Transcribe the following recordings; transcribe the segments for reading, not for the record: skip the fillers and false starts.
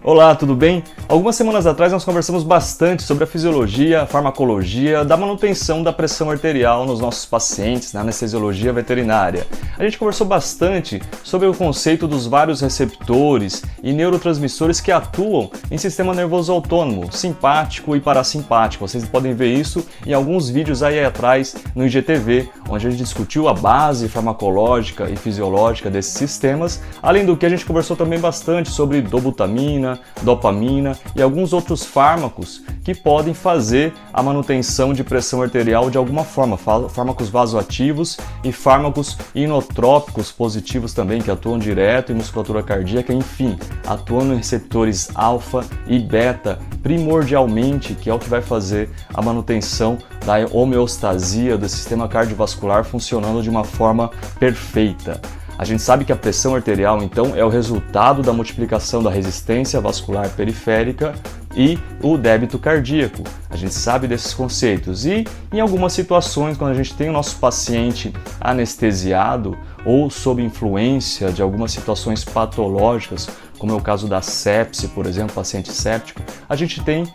Olá, tudo bem? Algumas semanas atrás nós conversamos bastante sobre a fisiologia, a farmacologia da manutenção da pressão arterial nos nossos pacientes na anestesiologia veterinária. A gente conversou bastante sobre o conceito dos vários receptores e neurotransmissores que atuam em sistema nervoso autônomo, simpático e parasimpático. Vocês podem ver isso em alguns vídeos aí atrás no IGTV, onde a gente discutiu a base farmacológica e fisiológica desses sistemas. Além do que, a gente conversou também bastante sobre dobutamina, dopamina e alguns outros fármacos que podem fazer a manutenção de pressão arterial de alguma forma, fármacos vasoativos e fármacos inotrópicos positivos também, que atuam direto em musculatura cardíaca, enfim, atuando em receptores alfa e beta, primordialmente, que é o que vai fazer a manutenção da homeostasia do sistema cardiovascular funcionando de uma forma perfeita. A gente sabe que a pressão arterial, então, é o resultado da multiplicação da resistência vascular periférica e o débito cardíaco. A gente sabe desses conceitos e, em algumas situações, quando a gente tem o nosso paciente anestesiado ou sob influência de algumas situações patológicas, como é o caso da sepse, por exemplo, paciente séptico, a gente tem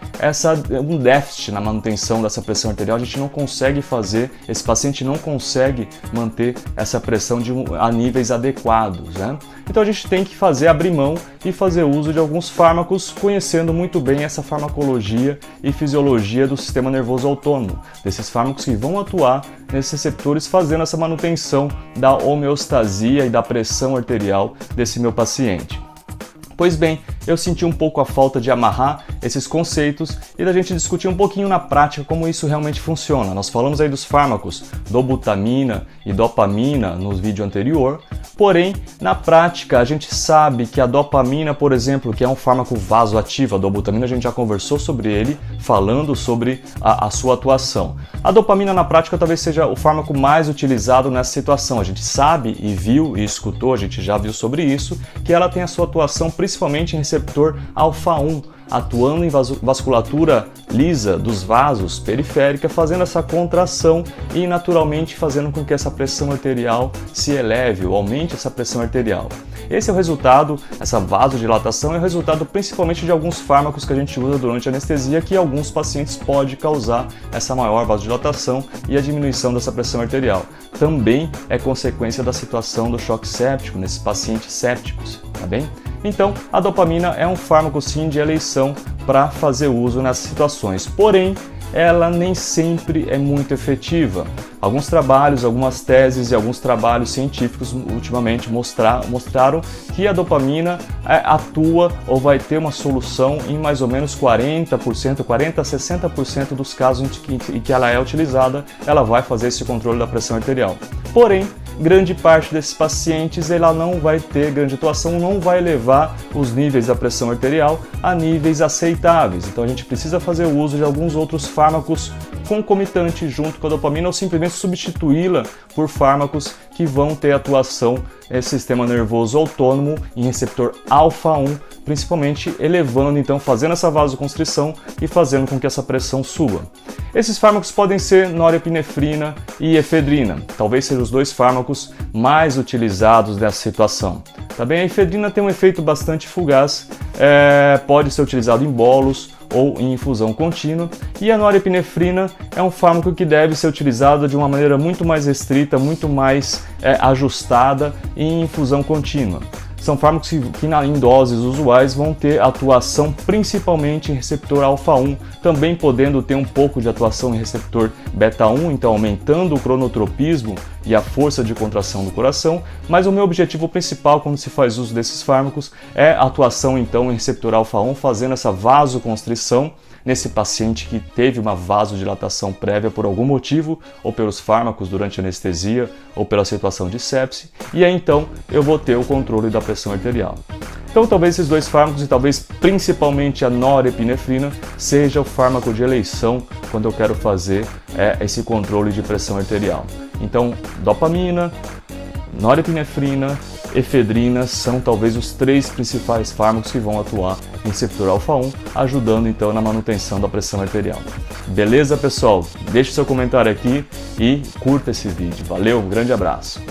um déficit na manutenção dessa pressão arterial, a gente não consegue fazer, esse paciente não consegue manter essa pressão a níveis adequados, né? Então a gente tem que abrir mão e fazer uso de alguns fármacos, conhecendo muito bem essa farmacologia e fisiologia do sistema nervoso autônomo, desses fármacos que vão atuar nesses receptores, fazendo essa manutenção da homeostasia e da pressão arterial desse meu paciente. Pois bem, eu senti um pouco a falta de amarrar esses conceitos e da gente discutir um pouquinho na prática como isso realmente funciona. Nós falamos aí dos fármacos dobutamina e dopamina no vídeo anterior, porém, na prática, a gente sabe que a dopamina, por exemplo, que é um fármaco vasoativo, a dobutamina a gente já conversou sobre ele, falando sobre a sua atuação. A dopamina, na prática, talvez seja o fármaco mais utilizado nessa situação. A gente sabe e viu e escutou, a gente já viu sobre isso, que ela tem a sua atuação principalmente em receptor alfa-1, atuando em vasculatura lisa dos vasos periférica, fazendo essa contração e naturalmente fazendo com que essa pressão arterial se eleve ou aumente essa pressão arterial. Esse é o resultado, essa vasodilatação é o resultado principalmente de alguns fármacos que a gente usa durante a anestesia, que alguns pacientes pode causar essa maior vasodilatação e a diminuição dessa pressão arterial. Também é consequência da situação do choque séptico nesses pacientes sépticos, tá bem? Então, a dopamina é um fármaco sim de eleição para fazer uso nessas situações, porém, ela nem sempre é muito efetiva. Alguns trabalhos, algumas teses e alguns trabalhos científicos ultimamente mostraram que a dopamina atua ou vai ter uma solução em mais ou menos 40% a 60% dos casos em que ela é utilizada, ela vai fazer esse controle da pressão arterial. Porém, grande parte desses pacientes ela não vai ter grande atuação, não vai levar os níveis da pressão arterial a níveis aceitáveis. Então a gente precisa fazer uso de alguns outros fármacos concomitantes junto com a dopamina ou simplesmente substituí-la por fármacos que vão ter atuação no sistema nervoso autônomo em receptor alfa-1, principalmente elevando, então fazendo essa vasoconstrição e fazendo com que essa pressão suba. Esses fármacos podem ser norepinefrina e efedrina, talvez sejam os dois fármacos mais utilizados nessa situação. Tá bem? A efedrina tem um efeito bastante fugaz, pode ser utilizado em bolos ou em infusão contínua, e a norepinefrina é um fármaco que deve ser utilizado de uma maneira muito mais restrita, muito mais ajustada em infusão contínua. São fármacos que em doses usuais vão ter atuação principalmente em receptor alfa-1, também podendo ter um pouco de atuação em receptor beta-1, então aumentando o cronotropismo e a força de contração do coração, mas o meu objetivo principal quando se faz uso desses fármacos é a atuação então em receptor alfa-1, fazendo essa vasoconstrição nesse paciente que teve uma vasodilatação prévia por algum motivo, ou pelos fármacos durante a anestesia, ou pela situação de sepse, e aí então eu vou ter o controle da pressão arterial. Então talvez esses dois fármacos, e talvez principalmente a norepinefrina, seja o fármaco de eleição quando eu quero fazer esse controle de pressão arterial. Então, dopamina, norepinefrina, efedrina são talvez os três principais fármacos que vão atuar em receptor alfa-1, ajudando então na manutenção da pressão arterial. Beleza, pessoal? Deixe seu comentário aqui e curta esse vídeo. Valeu, um grande abraço!